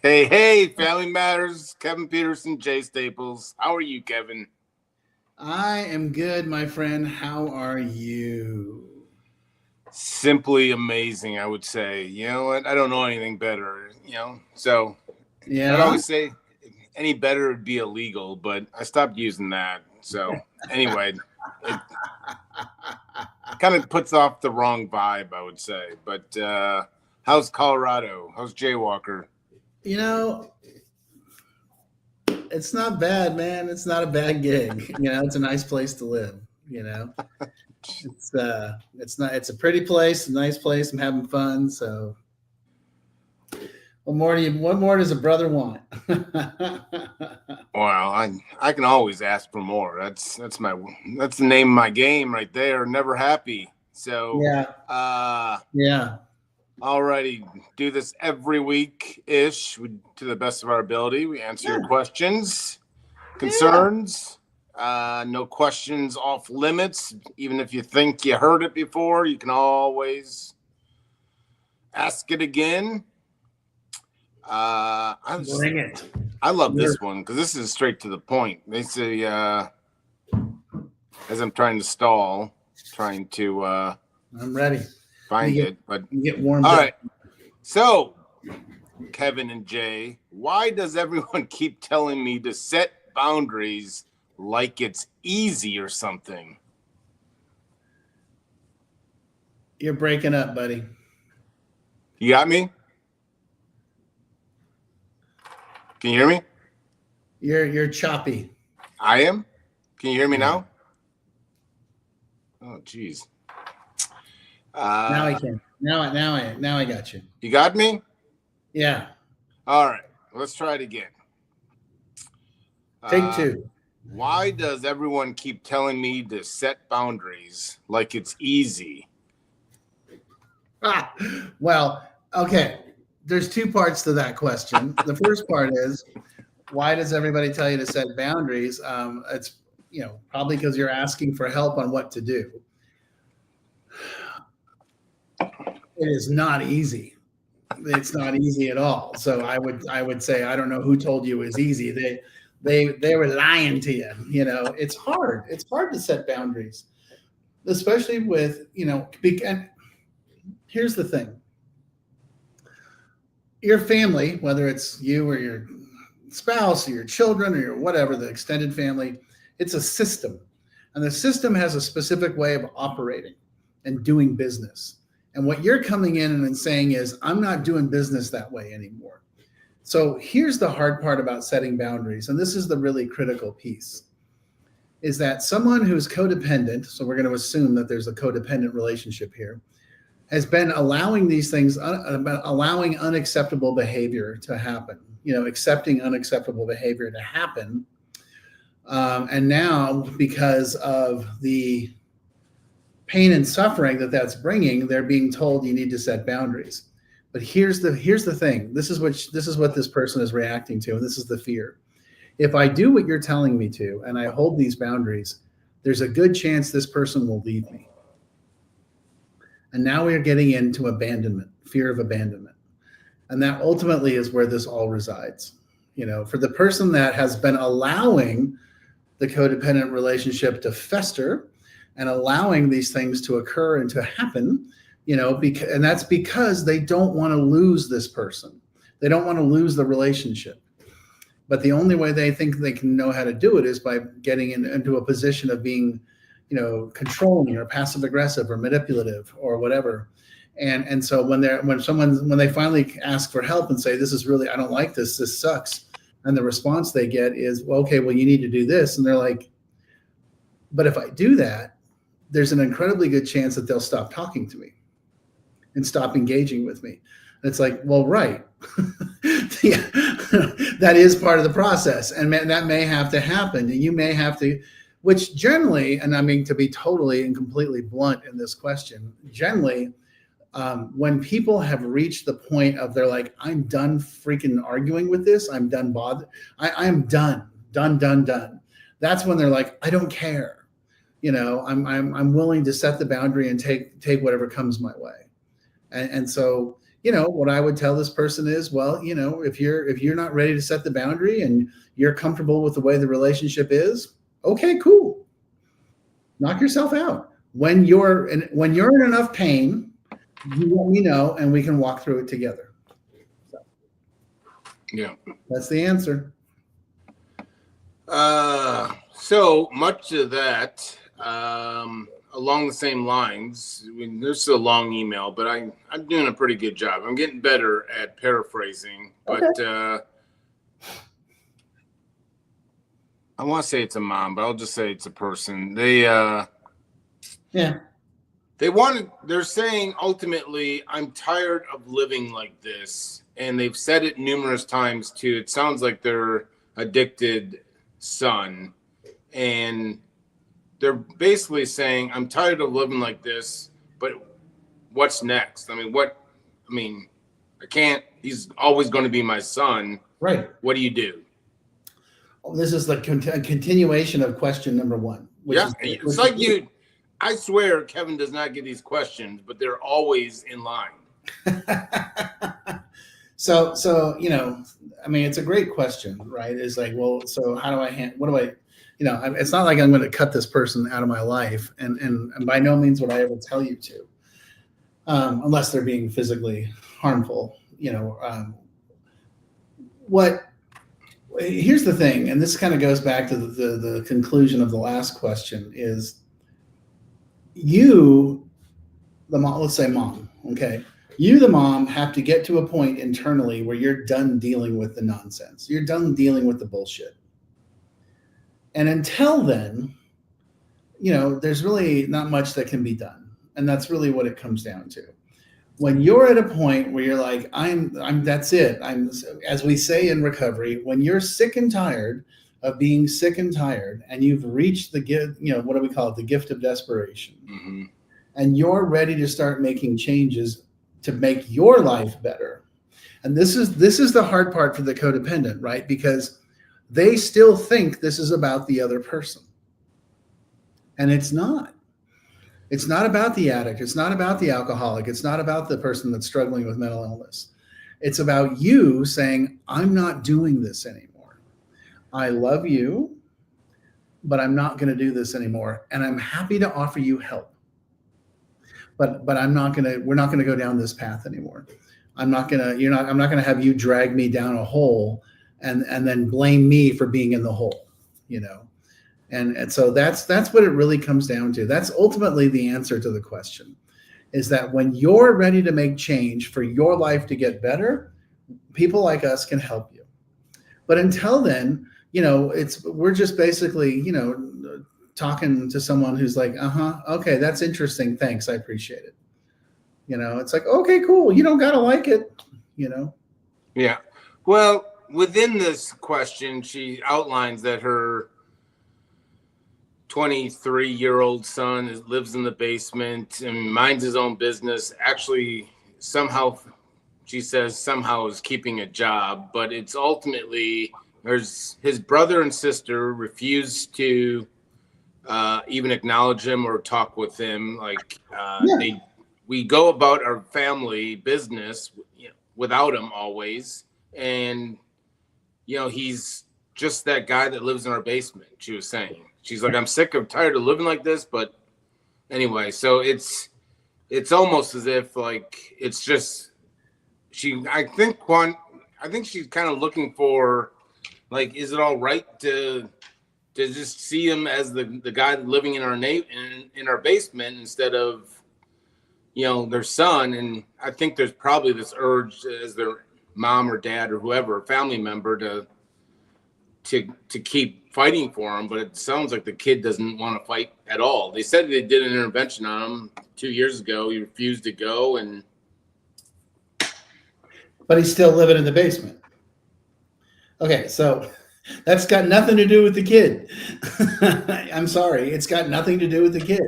Hey, Family Matters, Kevin Peterson, Jay Staples. How are you, Kevin? I am good, my friend. How are you? Simply amazing, I would say. You know what? I don't know anything better, So I'd Yeah. always say any better would be illegal, but I stopped using that. So anyway, it kind of puts off the wrong vibe, I would say. But how's Colorado? How's Jaywalker? You know, it's not bad, man. It's not a bad gig. It's a nice place to live. You know, it's a pretty place, a nice place. I'm having fun. So, what more does a brother want? Well, I can always ask for more. That's the name of my game right there. Never happy. So Yeah. Yeah. alrighty, do this every week ish to the best of our ability. We answer your questions, concerns. No questions off limits. Even if you think you heard it before, you can always ask it again. Bring it. I love this one because this is straight to the point. They say, as I'm trying to stall, trying to I'm ready. find it, but get warmed all up. right. So, Kevin and Jay, why does everyone keep telling me to set boundaries like it's easy or something? You're breaking up, buddy. You got me? Can you hear me? You're choppy. I am? Can you hear me now? Oh, geez. Now I can. Now I got you. You got me? Yeah. All right. Let's try it again. Take two. Why does everyone keep telling me to set boundaries like it's easy? Well, okay. There's two parts to that question. The first part is, why does everybody tell you to set boundaries? It's probably because you're asking for help on what to do. It is not easy. It's not easy at all. So I would say I don't know who told you it was easy. They were lying to you. It's hard. It's hard to set boundaries, especially with and here's the thing. Your family, whether it's you or your spouse or your children or your whatever, the extended family, it's a system. And the system has a specific way of operating and doing business. And what you're coming in and saying is, I'm not doing business that way anymore. So here's the hard part about setting boundaries. And this is the really critical piece, is that someone who's codependent, so we're going to assume that there's a codependent relationship here, has been allowing these things, allowing unacceptable behavior to happen, accepting unacceptable behavior to happen. And now, because of the pain and suffering that's bringing, they're being told you need to set boundaries. But here's the thing. This is what this person is reacting to, and this is the fear. If I do what you're telling me to, and I hold these boundaries, there's a good chance this person will leave me. And now we are getting into abandonment, fear of abandonment. And that ultimately is where this all resides. For the person that has been allowing the codependent relationship to fester and allowing these things to occur and to happen, and that's because they don't want to lose this person. They don't want to lose the relationship. But the only way they think they can know how to do it is by getting into a position of being controlling or passive aggressive or manipulative or whatever. And so when they finally ask for help and say, this is really, I don't like this sucks. And the response they get is, well, okay, well, you need to do this. And they're like, but if I do that, there's an incredibly good chance that they'll stop talking to me and stop engaging with me. And it's like, well, right. Yeah, that is part of the process. And that may have to happen. And you may have to, which generally, and I mean, to be totally and completely blunt in this question, generally, when people have reached the point of they're like, I'm done freaking arguing with this. I'm done I'm done. That's when they're like, I don't care. I'm willing to set the boundary and take whatever comes my way. And so, what I would tell this person is, well, if you're not ready to set the boundary and you're comfortable with the way the relationship is, okay, cool. Knock yourself out. When you're in enough pain, you let me know and we can walk through it together. Yeah. That's the answer. So much of that, along the same lines. I mean, this is a long email, but I'm doing a pretty good job. I'm getting better at paraphrasing, but I want to say it's a mom, but I'll just say it's a person. They're saying ultimately, I'm tired of living like this. And they've said it numerous times too. It sounds like their addicted son. And they're basically saying, I'm tired of living like this, but what's next? I can't, he's always going to be my son. Right. What do you do? This is the continuation of question number one. It's like I swear Kevin does not get these questions, but they're always in line. So, it's a great question, right? It's like, well, so how do I it's not like I'm going to cut this person out of my life. And by no means would I ever tell you to, unless they're being physically harmful, here's the thing. And this kind of goes back to the conclusion of the last question is you, the mom, let's say mom. Okay. You, the mom, have to get to a point internally where you're done dealing with the nonsense. You're done dealing with the bullshit. And until then, there's really not much that can be done. And that's really what it comes down to. When you're at a point where you're like, that's it. As we say in recovery, when you're sick and tired of being sick and tired and you've reached the gift, what do we call it? The gift of desperation. Mm-hmm. And you're ready to start making changes to make your life better. And this is the hard part for the codependent, right? Because they still think this is about the other person. And it's not. It's not about the addict. It's not about the alcoholic. It's not about the person that's struggling with mental illness. It's about you saying, I'm not doing this anymore. I love you, but I'm not going to do this anymore. And I'm happy to offer you help. But we're not going to go down this path anymore. I'm not going to have you drag me down a hole and then blame me for being in the hole, And so that's what it really comes down to. That's ultimately the answer to the question, is that when you're ready to make change for your life to get better, people like us can help you. But until then, we're just basically, talking to someone who's like, okay, that's interesting. Thanks. I appreciate it. It's like, okay, cool. You don't got to like it, Yeah. Well, within this question, she outlines that her 23-year-old son lives in the basement and minds his own business. Actually, she says somehow is keeping a job, but it's ultimately his brother and sister refuse to even acknowledge him or talk with him. We go about our family business without him always. And, he's just that guy that lives in our basement, she was saying. She's like, I'm tired of living like this. But anyway, so it's almost as if it's just I think she's kind of looking for, is it all right to just see him as the guy living in our basement instead of, their son. And I think there's probably this urge as their mom or dad or whoever, family member, to keep fighting for him. But it sounds like the kid doesn't want to fight at all. They said they did an intervention on him 2 years ago. He refused to go, but he's still living in the basement. Okay, so that's got nothing to do with the kid. I'm sorry. It's got nothing to do with the kid.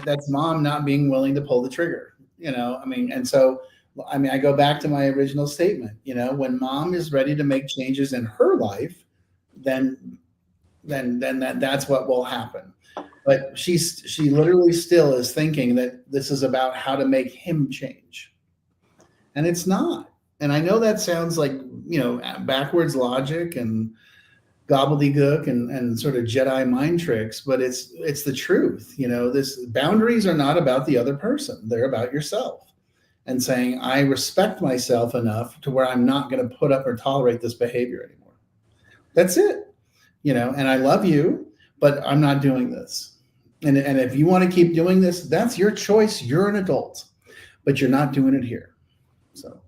That's mom not being willing to pull the trigger, and so, I go back to my original statement, when mom is ready to make changes in her life, then that's what will happen. But she literally still is thinking that this is about how to make him change. And it's not. And I know that sounds like, backwards logic and gobbledygook and sort of Jedi mind tricks, but it's the truth. This boundaries are not about the other person. They're about yourself and saying, I respect myself enough to where I'm not going to put up or tolerate this behavior anymore. That's it. And I love you, but I'm not doing this. And if you want to keep doing this, that's your choice. You're an adult, but you're not doing it here. So,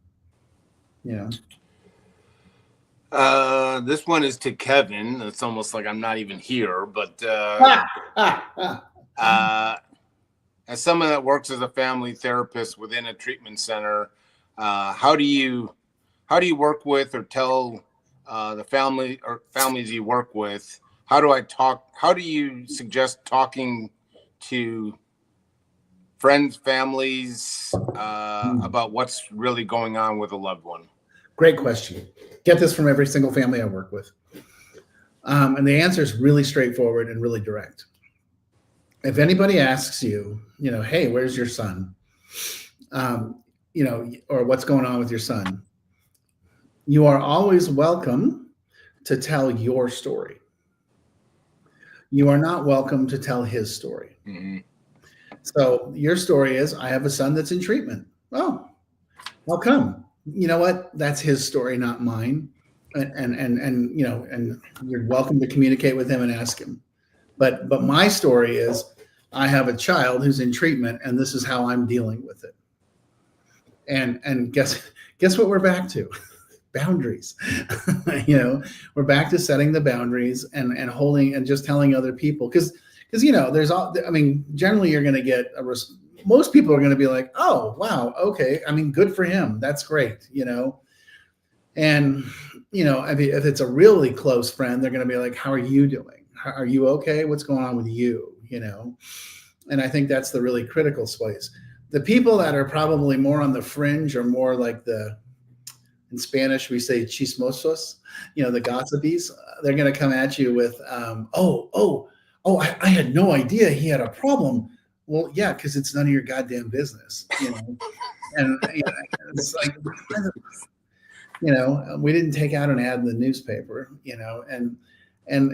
This one is to Kevin. It's almost like I'm not even here, but as someone that works as a family therapist within a treatment center, how do you work with or tell the family or families you work with, how do you suggest talking to friends, families, about what's really going on with a loved one? Great question. Get this from every single family I work with. And the answer is really straightforward and really direct. If anybody asks you, hey, where's your son? Or what's going on with your son? You are always welcome to tell your story. You are not welcome to tell his story. Mm-hmm. So your story is, I have a son that's in treatment. Oh, how come? You know what? That's his story, not mine. And you're welcome to communicate with him and ask him. But my story is, I have a child who's in treatment, and this is how I'm dealing with it. And guess what we're back to? Boundaries. We're back to setting the boundaries and holding and just telling other people, because there's all. I mean, generally you're going to get most people are going to be like, oh, wow, okay. I mean, good for him. That's great. And if it's a really close friend, they're going to be like, how are you doing? Are you okay? What's going on with you? And I think that's the really critical space. The people that are probably more on the fringe, or more like in Spanish, we say chismosos, the gossipies, they're going to come at you with, I had no idea he had a problem. Well, yeah, because it's none of your goddamn business, and it's like, we didn't take out an ad in the newspaper, and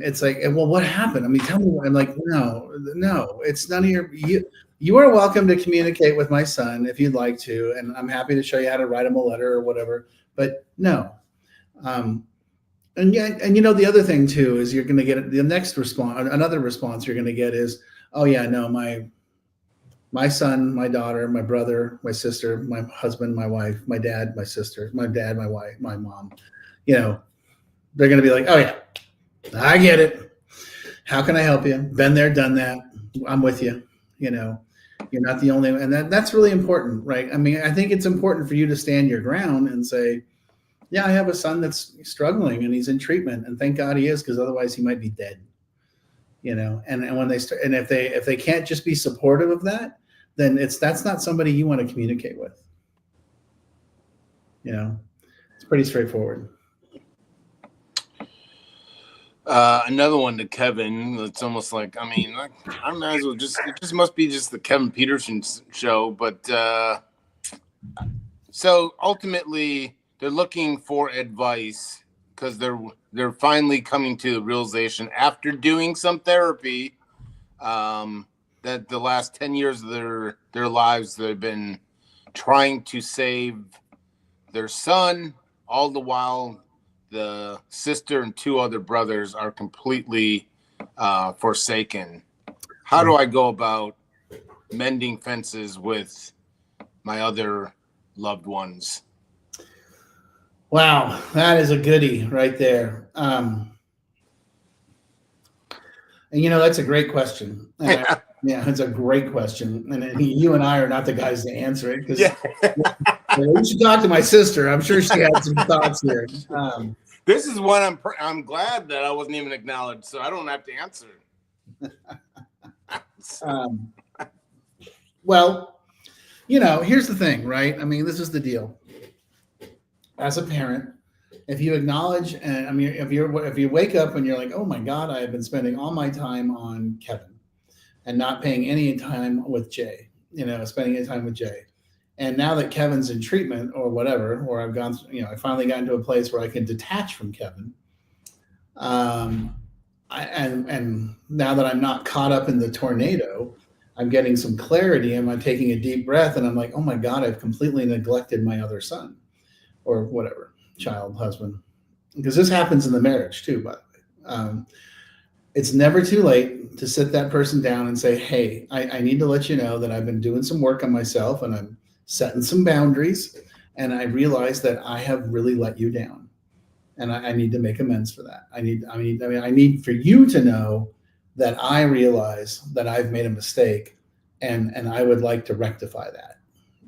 it's like, well, what happened? I mean, tell me. I'm like, no, it's none of you are welcome to communicate with my son if you'd like to, and I'm happy to show you how to write him a letter or whatever, but no. And the other thing too is you're going to get the next response. Another response you're going to get is, oh yeah, no, my son, my daughter, my brother, my sister, my husband, my wife, my dad, my sister, my dad, my wife, my mom, they're going to be like, oh yeah, I get it. How can I help you? Been there, done that. I'm with you. You're not the only one. And that's really important, right? I mean, I think it's important for you to stand your ground and say, yeah, I have a son that's struggling and he's in treatment, and thank God he is, because otherwise he might be dead. And when they start, and if they can't just be supportive of that, then that's not somebody you want to communicate with. It's pretty straightforward. Another one to Kevin. It's almost like, I might as well it just must be just the Kevin Peterson show. But so ultimately they're looking for advice because they're finally coming to the realization after doing some therapy, that the last 10 years of their lives, they've been trying to save their son, all the while the sister and two other brothers are completely forsaken. How do I go about mending fences with my other loved ones? Wow, that is a goodie right there. And that's a great question. Yeah, it's a great question. And you and I are not the guys to answer it, because you should talk to my sister. I'm sure she had some thoughts here. This is one I'm glad that I wasn't even acknowledged, so I don't have to answer. Well, here's the thing, right? I mean, this is the deal. As a parent, if you acknowledge, and if you wake up and you're like, oh my God, I have been spending all my time on Kevin and not paying any time with Jay, spending any time with Jay, And now that Kevin's in treatment or whatever, or I've gone, I finally gotten to a place where I can detach from Kevin. And now that I'm not caught up in the tornado, I'm getting some clarity and I'm taking a deep breath and I'm like, oh my God, I've completely neglected my other son or whatever, child, husband. Because this happens in the marriage too, by the way. It's never too late to sit that person down and say, hey, I need to let you know that I've been doing some work on myself and I'm setting some boundaries. And I realize that I have really let you down. And I need to make amends for that. I need for you to know that I realize that I've made a mistake and I would like to rectify that.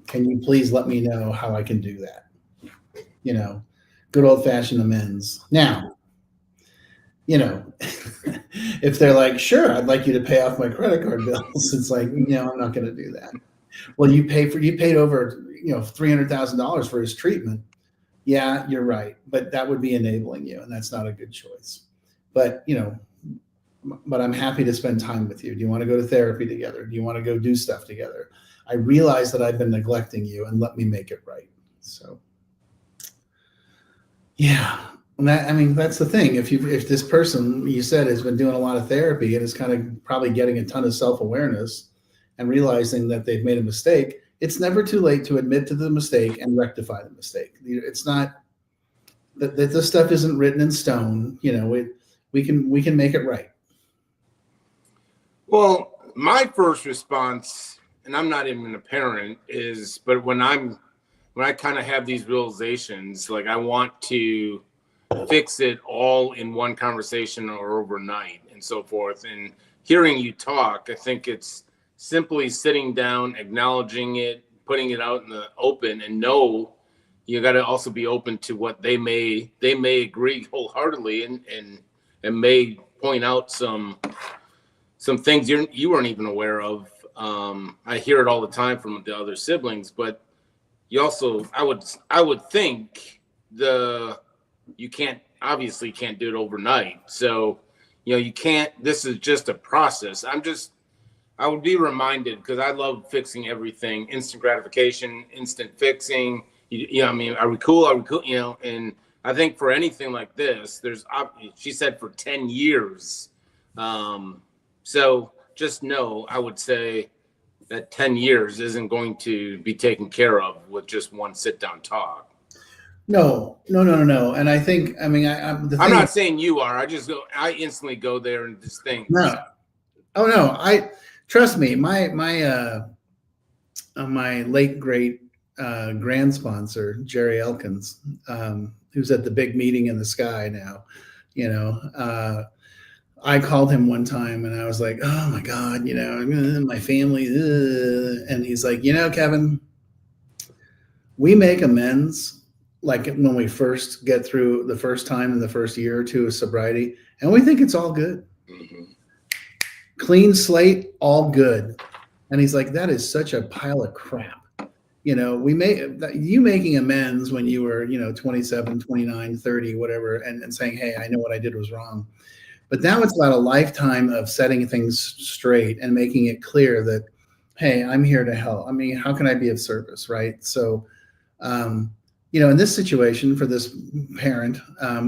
Can you please let me know how I can do that? Good old fashioned amends. Now, if they're like, sure, I'd like you to pay off my credit card bills. It's like, no, I'm not going to do that. Well, you paid over, $300,000 for his treatment. Yeah, you're right. But that would be enabling you. And that's not a good choice. But, but I'm happy to spend time with you. Do you want to go to therapy together? Do you want to go do stuff together? I realize that I've been neglecting you and let me make it right. So, yeah. And that's the thing. If this person you said has been doing a lot of therapy and is kind of probably getting a ton of self-awareness and realizing that they've made a mistake, it's never too late to admit to the mistake and rectify the mistake. It's not that this stuff isn't written in stone. We can make it right. Well, my first response, and I'm not even a parent, is but when I kind of have these realizations, like I want to fix it all in one conversation or overnight and so forth. And hearing you talk, I think it's simply sitting down, acknowledging it, putting it out in the open, and know you got to also be open to what they may agree wholeheartedly and may point out some things you weren't even aware of. I hear it all the time from the other siblings, but you also, I would think you obviously can't do it overnight. So, you can't, this is just a process. I would be reminded, because I love fixing everything, instant gratification, instant fixing. Are we cool? Are we cool? And I think for anything like this, she said for 10 years. So just know, I would say that 10 years isn't going to be taken care of with just one sit down talk. No. And I think, I'm not saying you are. I instantly go there and just think. No. Oh no. Trust me, my late great grand sponsor, Jerry Elkins, who's at the big meeting in the sky now, I called him one time and I was like, oh my God, my family, and he's like, Kevin, we make amends like when we first get through the first time in the first year or two of sobriety, and we think it's all good. Mm-hmm. Clean slate, all good. And he's like, that is such a pile of crap. You making amends when you were, 27, 29, 30, whatever, and saying, hey, I know what I did was wrong. But now it's about a lifetime of setting things straight and making it clear that, hey, I'm here to help. How can I be of service, right? So, in this situation for this parent,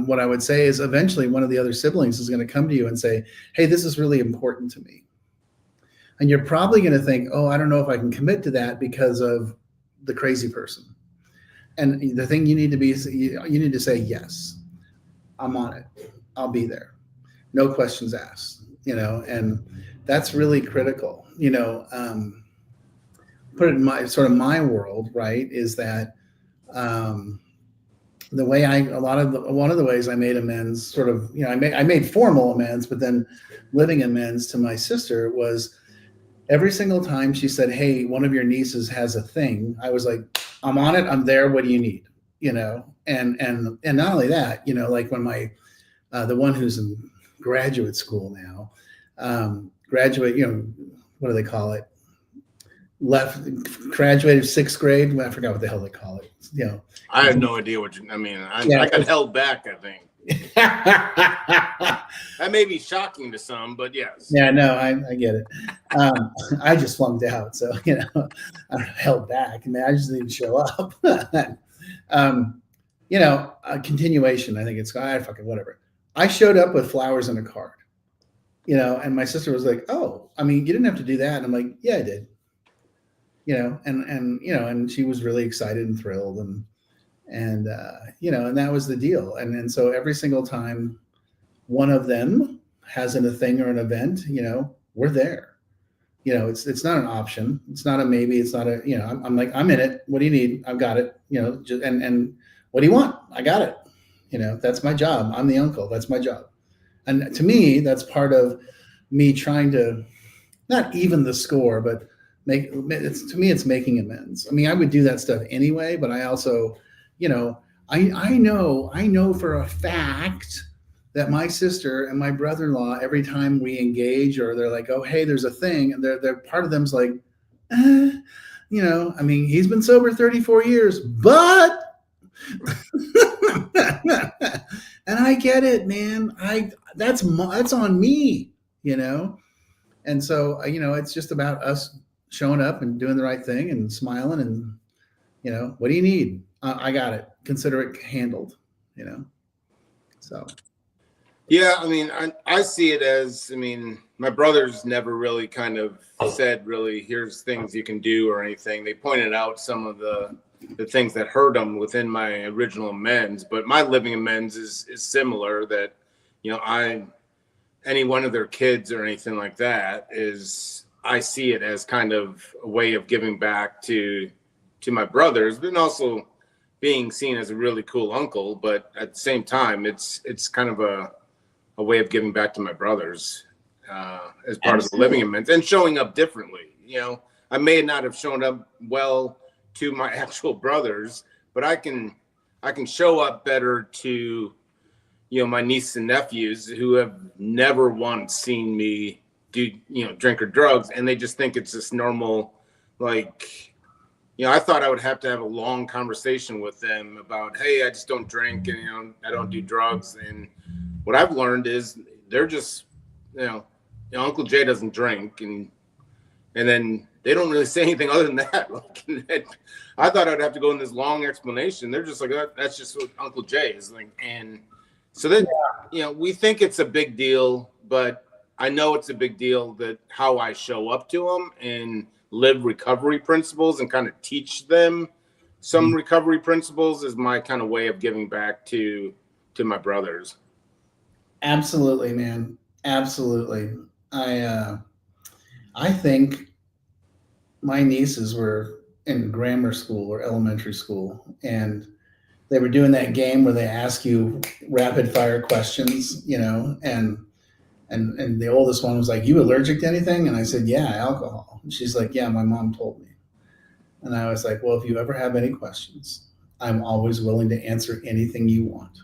what I would say is eventually one of the other siblings is going to come to you and say, hey, this is really important to me. And you're probably going to think, oh, I don't know if I can commit to that because of the crazy person. And the thing you need to say, yes, I'm on it. I'll be there. No questions asked, and that's really critical. Put it in my world, right, is that the way one of the ways I made amends, I made formal amends, but then living amends to my sister was every single time she said, hey, one of your nieces has a thing, I was like, I'm on it. I'm there. What do you need? And not only that, like when the one who's in graduate school now, what do they call it? Graduated 6th grade. I forgot what the hell they call it. I have no idea I got held back, I think. That may be shocking to some, but yes. Yeah, no, I get it. I just flunked out, so I held back, and I just didn't show up. A continuation. I think it's fucking whatever. I showed up with flowers and a card, and my sister was like, "Oh, I mean, you didn't have to do that." And I'm like, "Yeah, I did." And she was really excited and thrilled, and that was the deal. And so every single time one of them has a thing or an event, we're there. It's not an option. It's not a maybe. It's not a, I'm like, I'm in it. What do you need? I've got it. And what do you want? I got it. That's my job. I'm the uncle. That's my job. And to me, that's part of me trying to not even the score, but it's making amends. I mean, I would do that stuff anyway, but I also, I know for a fact that my sister and my brother-in-law, every time we engage or they're like, oh, hey, there's a thing, and they're part of them's like, I mean, he's been sober 34 years, but and I get it, man. That's on me, and so it's just about us showing up and doing the right thing and smiling and what do you need? I got it. Consider it handled, so. Yeah, I mean, I see it as, my brothers never really kind of said, really, here's things you can do or anything. They pointed out some of the things that hurt them within my original amends, but my living amends is similar that, any one of their kids or anything like that I see it as kind of a way of giving back to my brothers, but also being seen as a really cool uncle. But at the same time, it's kind of a way of giving back to my brothers as part of the living amends and showing up differently. I may not have shown up well to my actual brothers, but I can show up better to, my nieces and nephews who have never once seen me do, drink or drugs. And they just think it's this normal, like, I thought I would have to have a long conversation with them about, hey, I just don't drink and, I don't do drugs. And what I've learned is they're just, Uncle Jay doesn't drink, and then they don't really say anything other than that. I thought I'd have to go in this long explanation. They're just like, that's just what Uncle Jay is like. And so then, we think it's a big deal, but I know it's a big deal that how I show up to them and live recovery principles and kind of teach them some recovery principles is my kind of way of giving back to my brothers. Absolutely, man. Absolutely. I think my nieces were in grammar school or elementary school, and they were doing that game where they ask you rapid fire questions, and the oldest one was like, you allergic to anything? And I said, yeah, alcohol. And she's like, yeah, my mom told me. And I was like, well, if you ever have any questions, I'm always willing to answer anything you want.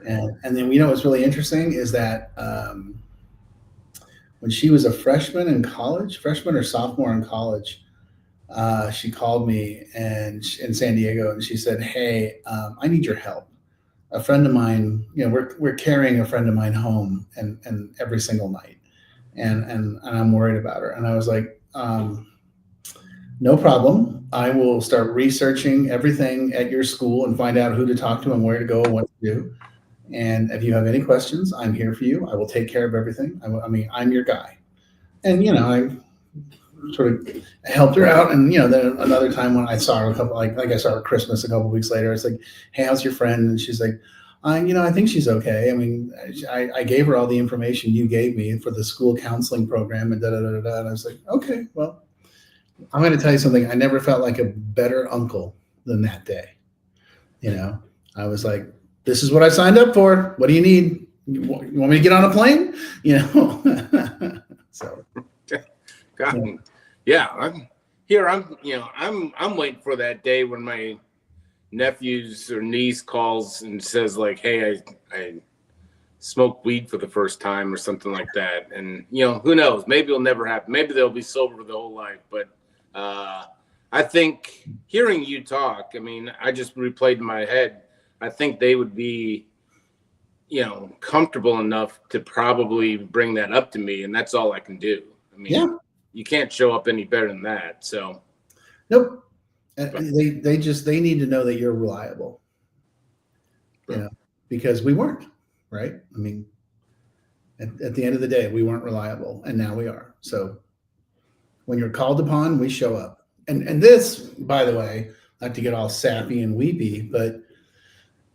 And then, what's really interesting is that when she was a freshman or sophomore in college, she called me in San Diego, and she said, hey, I need your help. A friend of mine, we're carrying a friend of mine home and every single night. And I'm worried about her. And I was like, no problem. I will start researching everything at your school and find out who to talk to and where to go and what to do. And if you have any questions, I'm here for you. I will take care of everything. I'm your guy. And, I sort of helped her out. And, then another time when I saw her I saw her at Christmas a couple of weeks later, I was like, hey, how's your friend? And she's like, I think she's okay. I gave her all the information you gave me for the school counseling program and And I was like, okay, well, I'm going to tell you something. I never felt like a better uncle than that day. I was like, this is what I signed up for. What do you need? You want me to get on a plane? So. God, yeah, I'm here. I'm waiting for that day when my nephews or niece calls and says like, hey, I smoked weed for the first time or something like that. And, who knows? Maybe it'll never happen. Maybe they'll be sober their whole life. But I think hearing you talk, I just replayed in my head, I think they would be comfortable enough to probably bring that up to me, and that's all I can do. I mean, Yeah. you can't show up any better than that. So, Nope. And they need to know that you're reliable. Because we weren't, right? I mean, at the end of the day, we weren't reliable, and now we are. So when you're called upon, we show up. And this, by the way, not to get all sappy and weepy, but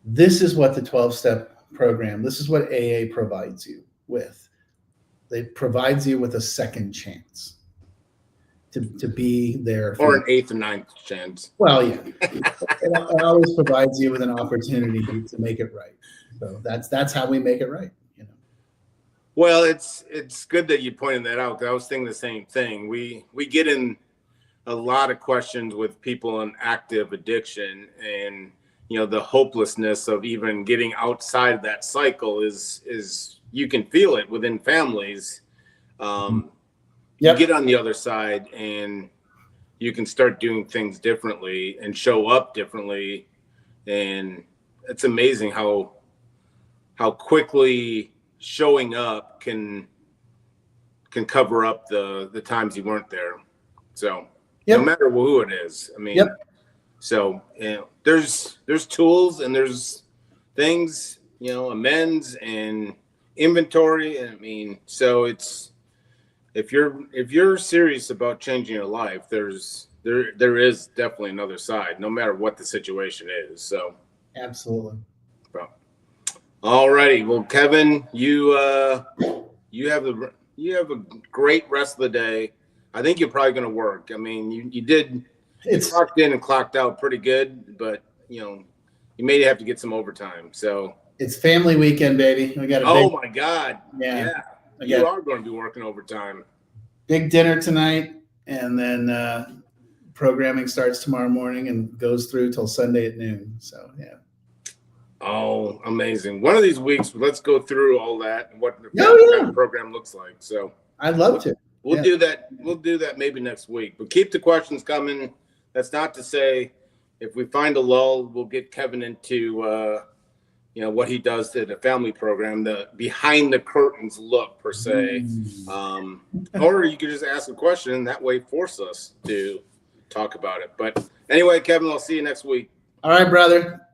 this is what the 12-step program, this is what AA provides you with. It provides you with a second chance to be there or an 8th or 9th chance. Well, yeah, it always provides you with an opportunity to make it right. So that's how we make it right. Well, it's good that you pointed that out, because I was thinking the same thing. We get in a lot of questions with people in active addiction, and the hopelessness of even getting outside of that cycle is you can feel it within families. You get on the other side and you can start doing things differently and show up differently. And it's amazing how quickly showing up can cover up the times you weren't there. So no matter who it is, I mean, so there's tools and there's things, amends and inventory. And I mean, so it's, if you're serious about changing your life, there is definitely another side, no matter what the situation is. So absolutely. All righty. Well, Kevin, you have a great rest of the day. I think you're probably going to work. I mean, you clocked in and clocked out pretty good, but you may have to get some overtime. So it's family weekend, baby. We got my God. Yeah. You are going to be working overtime. Big dinner tonight, and then programming starts tomorrow morning and goes through till Sunday at noon. So yeah. Oh, amazing! One of these weeks, let's go through all that and what the program looks like. So I'd love to. We'll do that. We'll do that maybe next week. But keep the questions coming. That's not to say if we find a lull, we'll get Kevin into what he does to the family program, the behind the curtains look per se. Or you could just ask a question and that way force us to talk about it. But anyway, Kevin, I'll see you next week. All right, brother.